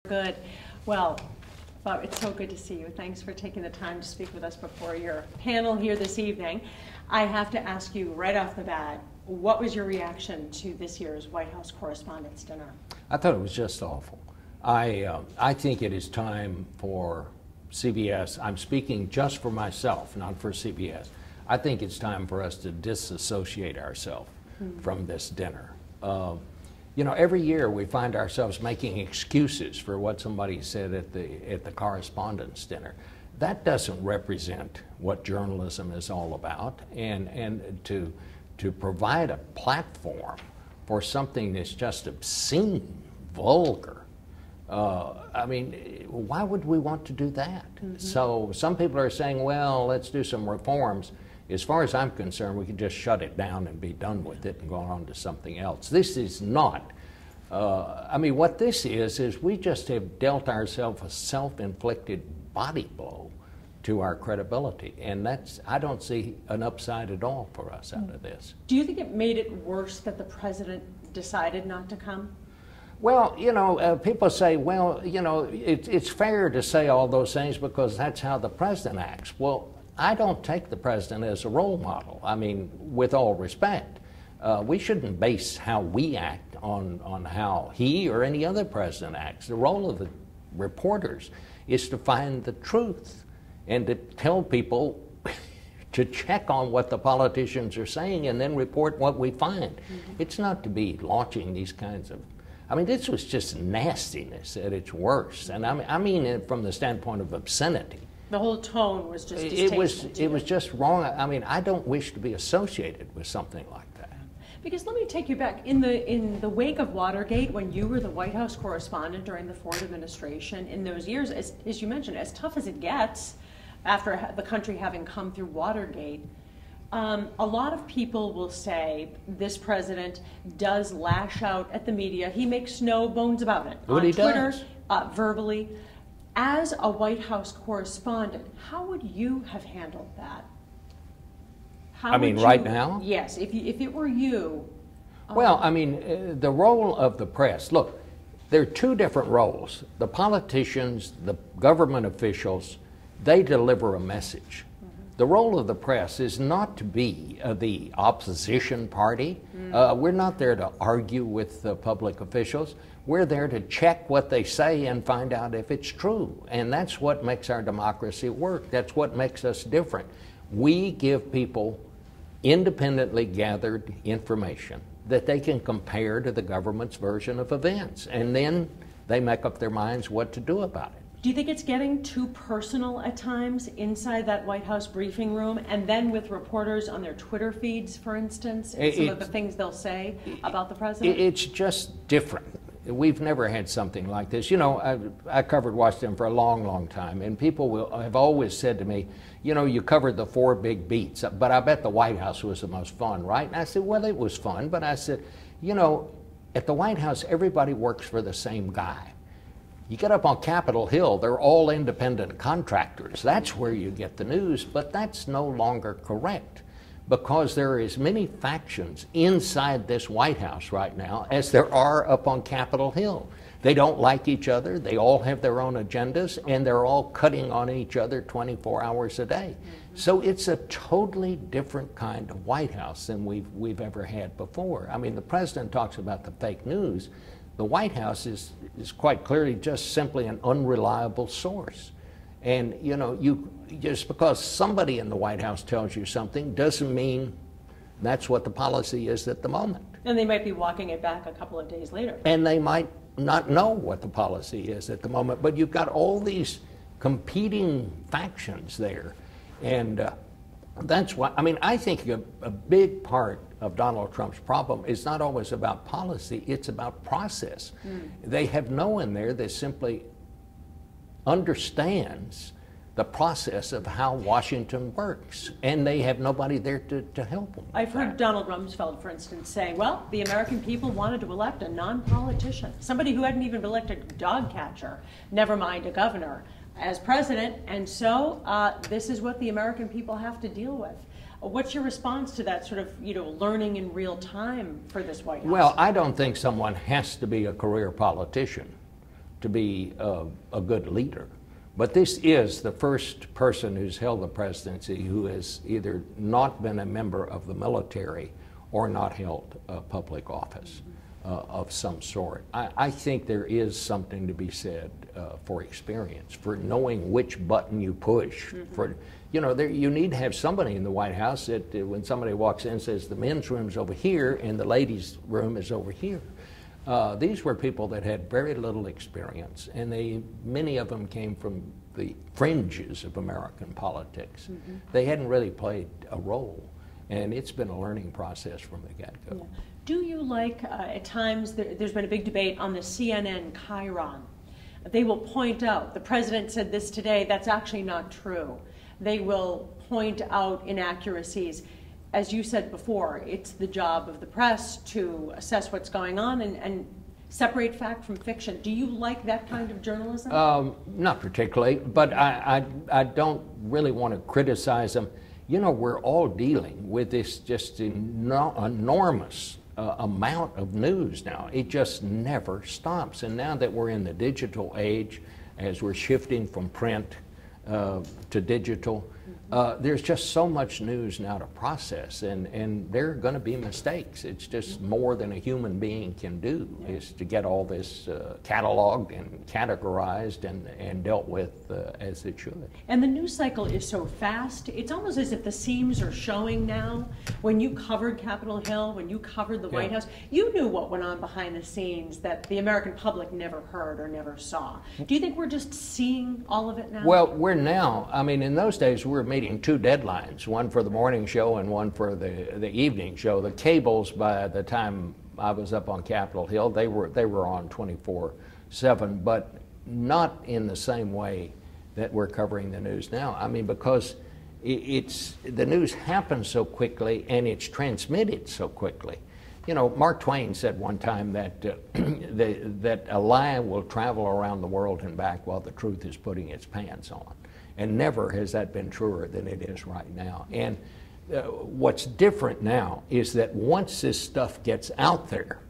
Good. Well, Bob, it's so good to see you. Thanks for taking the time to speak with us before your panel here this evening. I have to ask you right off the bat, what was your reaction to this year's White House Correspondents Dinner? I thought it was just awful. I think it is time for CBS. I'm speaking just for myself, not for CBS. I think it's time for us to disassociate ourselves from this dinner. You know, every year we find ourselves making excuses for what somebody said at the Correspondents' Dinner. That doesn't represent what journalism is all about, and to provide a platform for something that's just obscene, vulgar. I mean, why would we want to do that? So some people are saying, well, let's do some reforms. As far as I'm concerned, we can just shut it down and be done with it and go on to something else. This is not, I mean, what this is we just have dealt ourselves a self-inflicted body blow to our credibility. And that's, I don't see an upside at all for us out of this. Do you think it made it worse that the president decided not to come? Well, you know, people say, well, you know, it's fair to say all those things because that's how the president acts. Well, I don't take the president as a role model. I mean, with all respect, we shouldn't base how we act on how he or any other president acts. The role of the reporters is to find the truth and to tell people to check on what the politicians are saying and then report what we find. It's not to be launching these kinds of, I mean, this was just nastiness at its worst. And I mean it from the standpoint of obscenity. The whole tone was just distasteful. It was just wrong. I mean, I don't wish to be associated with something like that. Because let me take you back. In the wake of Watergate, when you were the White House correspondent during the Ford administration, in those years, as you mentioned, as tough as it gets after the country having come through Watergate, a lot of people will say this president does lash out at the media. He makes no bones about it. What on he Twitter, does. Verbally. As a White House correspondent, how would you have handled that? I mean, right now? Yes, if it were you. Well, I mean, the role of the press, look, there are two different roles. The politicians, the government officials, they deliver a message. The role of the press is not to be the opposition party. We're not there to argue with the public officials. We're there to check what they say and find out if it's true. And that's what makes our democracy work. That's what makes us different. We give people independently gathered information that they can compare to the government's version of events. And then they make up their minds what to do about it. Do you think it's getting too personal at times inside that White House briefing room, and then with reporters on their Twitter feeds, for instance, and some of the things they'll say about the president? It's just different. We've never had something like this. You know, I covered Washington for a long, long time, and people have always said to me, you know, you covered the 4 big beats, but I bet the White House was the most fun, right? And I said, well, it was fun, but I said, you know, at the White House, everybody works for the same guy. You get up on Capitol Hill, they're all independent contractors. That's where you get the news, but that's no longer correct because there are as many factions inside this White House right now as there are up on Capitol Hill. They don't like each other, they all have their own agendas, and they're all cutting on each other 24 hours a day. So it's a totally different kind of White House than we've ever had before. I mean, the president talks about the fake news. The White House is quite clearly just simply an unreliable source. And, you know, just because somebody in the White House tells you something doesn't mean that's what the policy is at the moment. And they might be walking it back a couple of days later. And they might not know what the policy is at the moment. But you've got all these competing factions there. And that's why, I mean, I think a big part of Donald Trump's problem is not always about policy, it's about process. They have no one there that simply understands the process of how Washington works, and they have nobody there to help them. I've heard Donald Rumsfeld, for instance, say, well, the American people wanted to elect a non-politician, somebody who hadn't even elected a dog catcher, never mind a governor, as president, and so this is what the American people have to deal with. What's your response to that sort of, you know, learning in real time for this White House? Well, I don't think someone has to be a career politician to be a good leader. But this is the first person who's held the presidency who has either not been a member of the military or not held a public office of some sort. I think there is something to be said for experience, for knowing which button you push. For, you know, you need to have somebody in the White House that when somebody walks in says the men's room's over here and the ladies' room is over here. These were people that had very little experience, and many of them came from the fringes of American politics. They hadn't really played a role, and it's been a learning process from the get-go. Yeah. Do you like, at times, there's been a big debate on the CNN Chiron. They will point out, the president said this today, that's actually not true. They will point out inaccuracies. As you said before, it's the job of the press to assess what's going on and separate fact from fiction. Do you like that kind of journalism? Not particularly, but I don't really want to criticize them. You know, we're all dealing with this just enormous amount of news now. It just never stops. And now that we're in the digital age, as we're shifting from print to digital, there's just so much news now to process, and there are going to be mistakes. It's just more than a human being can do, is to get all this cataloged and categorized and dealt with as it should. And the news cycle is so fast, it's almost as if the seams are showing now. When you covered Capitol Hill, when you covered the White House, you knew what went on behind the scenes that the American public never heard or never saw. Do you think we're just seeing all of it now? Well, we're now, I mean, in those days we were meeting two deadlines, one for the morning show and one for the evening show. The cables, by the time I was up on Capitol Hill, they were on 24/7, but not in the same way that we're covering the news now. I mean, because the news happens so quickly and it's transmitted so quickly. You know, Mark Twain said one time that that a lie will travel around the world and back while the truth is putting its pants on. And never has that been truer than it is right now. And what's different now is that once this stuff gets out there,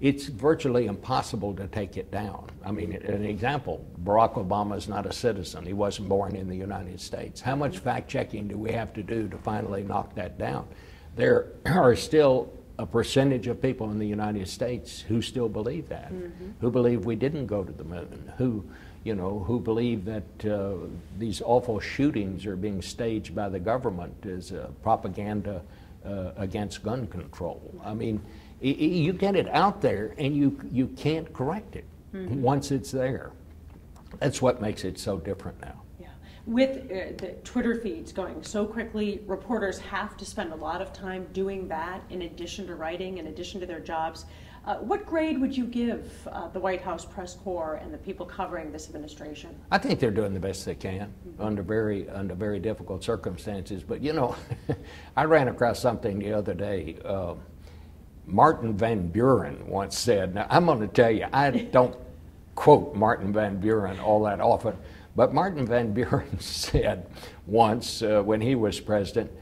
it's virtually impossible to take it down. I mean, an example, Barack Obama is not a citizen. He wasn't born in the United States. How much fact-checking do we have to do to finally knock that down? There are still a percentage of people in the United States who still believe that, who believe we didn't go to the moon, who believe that these awful shootings are being staged by the government as propaganda against gun control. I mean, you get it out there and you can't correct it once it's there. That's what makes it so different now. Yeah. With the Twitter feeds going so quickly, reporters have to spend a lot of time doing that in addition to writing, in addition to their jobs. What grade would you give the White House press corps and the people covering this administration? I think they're doing the best they can under very difficult circumstances. But you know, I ran across something the other day. Martin Van Buren once said, now I'm going to tell you, I don't quote Martin Van Buren all that often, but Martin Van Buren said once when he was president,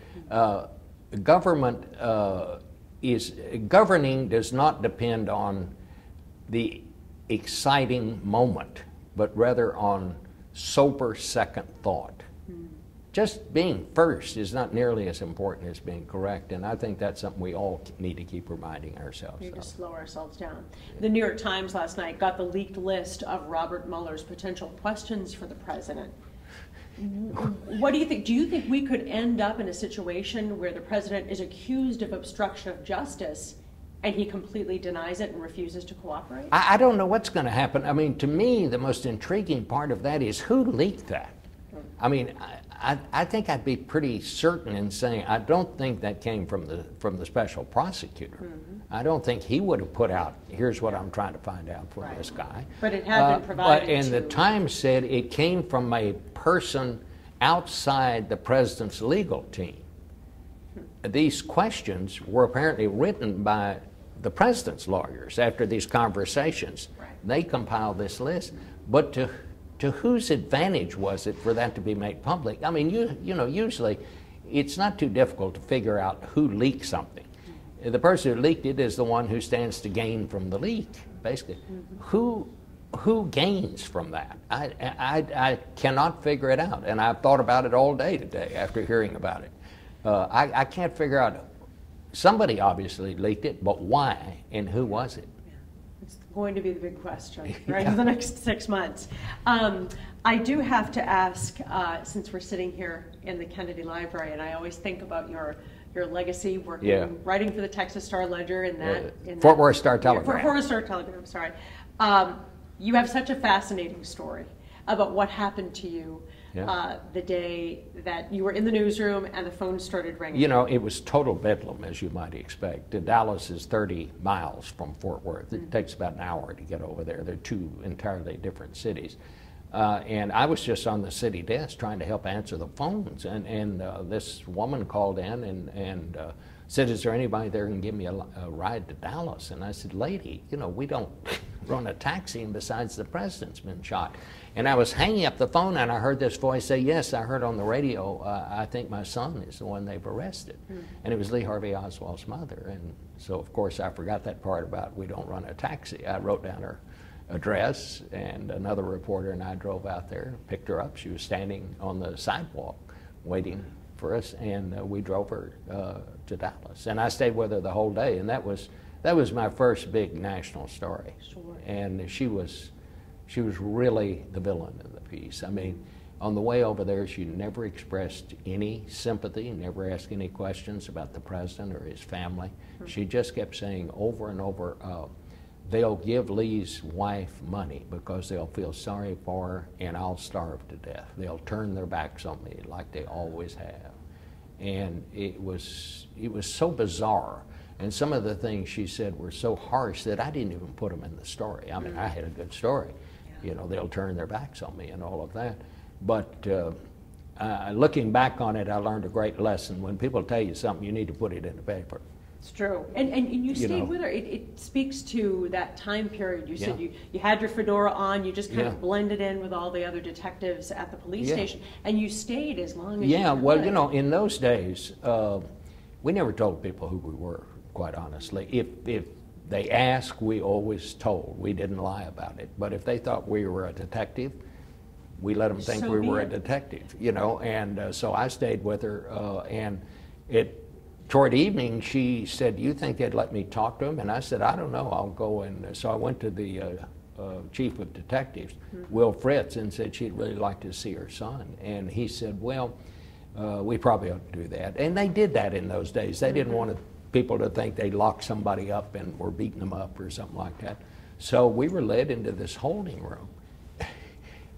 governing does not depend on the exciting moment, but rather on sober second thought. Just being first is not nearly as important as being correct, and I think that's something we all need to keep reminding ourselves We need of. to slow ourselves down. The New York Times last night got the leaked list of Robert Mueller's potential questions for the president. What do you think? Do you think we could end up in a situation where the president is accused of obstruction of justice and he completely denies it and refuses to cooperate? I don't know what's going to happen. I mean, to me, the most intriguing part of that is who leaked that. I mean, I think I'd be pretty certain in saying I don't think that came from the special prosecutor. I don't think he would have put out, here's what I'm trying to find out for this guy. But it had been provided and the Times said it came from a person outside the president's legal team. These questions were apparently written by the president's lawyers after these conversations. They compiled this list. But to whose advantage was it for that to be made public? I mean, you know, usually it's not too difficult to figure out who leaked something. The person who leaked it is the one who stands to gain from the leak, basically. Who who gains from that? I cannot figure it out, and I've thought about it all day today after hearing about it. I can't figure out. Somebody obviously leaked it, but why and who was it? It's going to be the big question, right, for the next 6 months. I do have to ask, since we're sitting here in the Kennedy Library, and I always think about your legacy, working, writing for the Texas Star-Ledger and that. Fort Worth Star-Telegram. Fort Worth Star-Telegram, sorry. You have such a fascinating story about what happened to you the day that you were in the newsroom and the phone started ringing. You know, it was total bedlam, as you might expect. Dallas is 30 miles from Fort Worth. It takes about an hour to get over there. They're two entirely different cities. And I was just on the city desk trying to help answer the phones, and this woman called in and said, "Is there anybody there who can give me a ride to Dallas?" And I said, "Lady, you know, we don't run a taxi, and besides, the president's been shot." And I was hanging up the phone, and I heard this voice say, "Yes, I heard on the radio, I think my son is the one they've arrested." And it was Lee Harvey Oswald's mother. And so, of course, I forgot that part about we don't run a taxi. I wrote down her address, and another reporter and I drove out there, picked her up. She was standing on the sidewalk waiting for us, and we drove her to Dallas. And I stayed with her the whole day, and that was my first big national story. Sure. And she was really the villain of the piece. I mean, on the way over there, she never expressed any sympathy, never asked any questions about the president or his family. She just kept saying over and over, they'll give Lee's wife money because they'll feel sorry for her, and I'll starve to death. They'll turn their backs on me like they always have. And it was so bizarre. And some of the things she said were so harsh that I didn't even put them in the story. I mean, I had a good story. You know, they'll turn their backs on me and all of that. But looking back on it, I learned a great lesson. When people tell you something, you need to put it in the paper. It's true. And you stayed with her. It speaks to that time period. You said you had your fedora on, you just kind of blended in with all the other detectives at the police station, and you stayed as long as you could. Well, you know, in those days, we never told people who we were, quite honestly. If they asked, we always told. We didn't lie about it. But if they thought we were a detective, we let them think we were a detective, you know. And so I stayed with her, and toward evening, she said, "Do you think they'd let me talk to him?" And I said, "I don't know. I'll go." And so I went to the chief of detectives, Will Fritz, and said she'd really like to see her son. And he said, "Well, we probably ought to do that." And they did that in those days. They didn't want people to think they locked somebody up and were beating them up or something like that. So we were led into this holding room.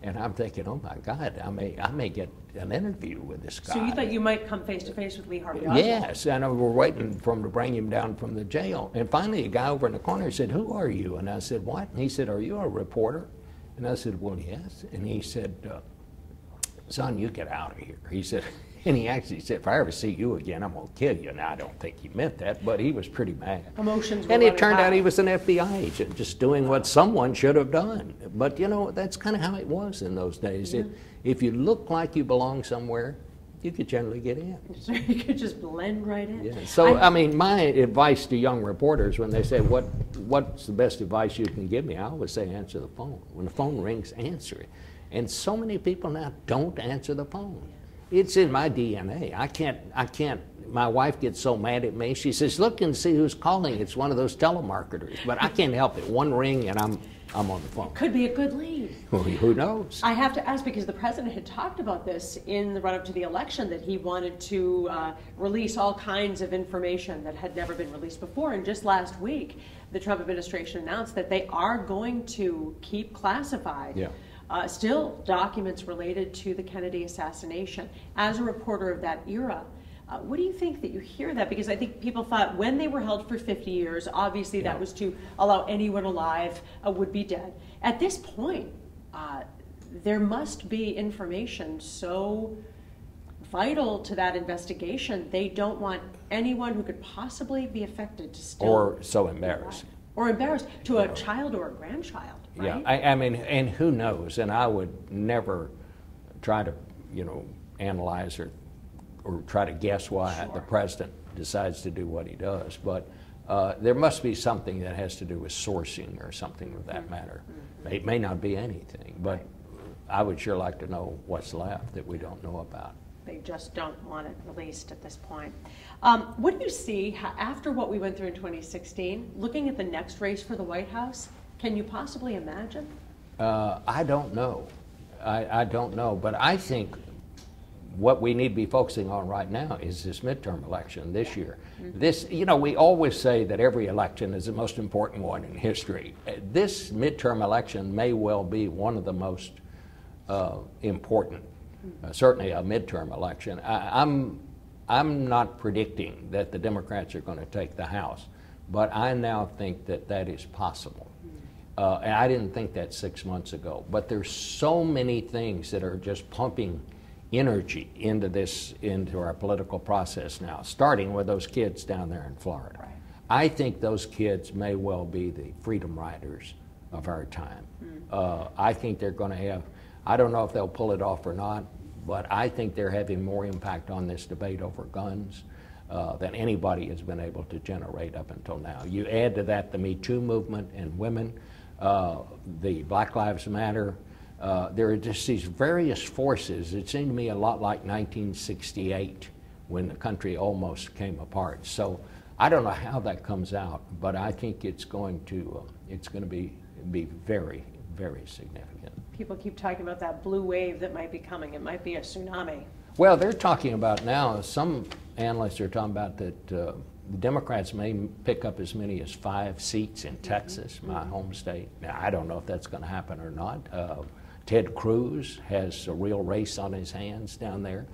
And I'm thinking, oh my God, I may get an interview with this guy. So you thought you might come face to face with Lee Harvey Oswald? Yes, and we were waiting for him to bring him down from the jail. And finally, a guy over in the corner said, "Who are you?" And I said, "What?" And he said, "Are you a reporter?" And I said, "Well, yes." And he said, "Son, you get out of here." He said, and he actually said, "If I ever see you again, I'm going to kill you." Now, I don't think he meant that, but he was pretty mad. Emotions were and it turned out he was an FBI agent, just doing what someone should have done. But, you know, that's kind of how it was in those days. If you look like you belong somewhere, you could generally get in. So you could just blend right in. Yeah. So, I mean, my advice to young reporters when they say, what's the best advice you can give me? I always say, answer the phone. When the phone rings, answer it. And so many people now don't answer the phone. It's in my DNA. I can't, my wife gets so mad at me. She says, "Look and see who's calling. It's one of those telemarketers." But I can't help it. One ring and I'm on the phone. Could be a good lead. Well, who knows? I have to ask, because the president had talked about this in the run-up to the election, that he wanted to release all kinds of information that had never been released before. And just last week, the Trump administration announced that they are going to keep classified still documents related to the Kennedy assassination. As a reporter of that era, what do you think that you hear that? Because I think people thought when they were held for 50 years, obviously that was to allow anyone alive would be dead. At this point, there must be information so vital to that investigation, they don't want anyone who could possibly be affected to still... Or so embarrassing. Or embarrassed to a child or a grandchild. Right? Yeah, I mean, and who knows? And I would never try to, you know, analyze or try to guess why the president decides to do what he does. But there must be something that has to do with sourcing or something of that matter. It may not be anything, but I would sure like to know what's left that we don't know about. They just don't want it released at this point. What do you see after what we went through in 2016, looking at the next race for the White House? Can you possibly imagine? I don't know. I don't know, but I think what we need to be focusing on right now is this midterm election this year. This, you know, we always say that every election is the most important one in history. This midterm election may well be one of the most important, certainly a midterm election. I'm not predicting that the Democrats are going to take the House, but I now think that that is possible. And I didn't think that 6 months ago. But there's so many things that are just pumping energy into our political process now, starting with those kids down there in Florida. Right. I think those kids may well be the freedom riders of our time. I think they're going to have, I don't know if they'll pull it off or not, but I think they're having more impact on this debate over guns than anybody has been able to generate up until now. You add to that the Me Too movement and women, the Black Lives Matter. There are just these various forces. It seemed to me a lot like 1968 when the country almost came apart. So I don't know how that comes out, but I think it's going to be very, very significant. People keep talking about that blue wave that might be coming. It might be a tsunami. Well, they're talking about now, some analysts are talking about that the Democrats may pick up as many as 5 seats in Texas, my home state. Now, I don't know if that's going to happen or not. Ted Cruz has a real race on his hands down there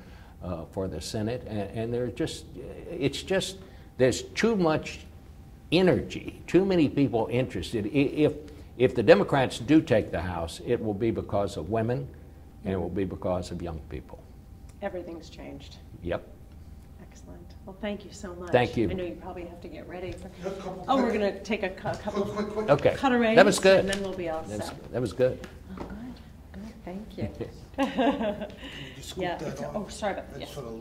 for the Senate, and there's too much energy, too many people interested. If the Democrats do take the House, it will be because of women, and it will be because of young people. Everything's changed. Yep. Excellent. Well, thank you so much. Thank you. I know you probably have to get ready. Oh, we're going to take a couple quick. Okay. cutaways. That was good. And then we'll be all set. That was good. Oh, good. Good. Thank you. Just Yeah. scoop that on. Oh, sorry about that. That's Yeah. for the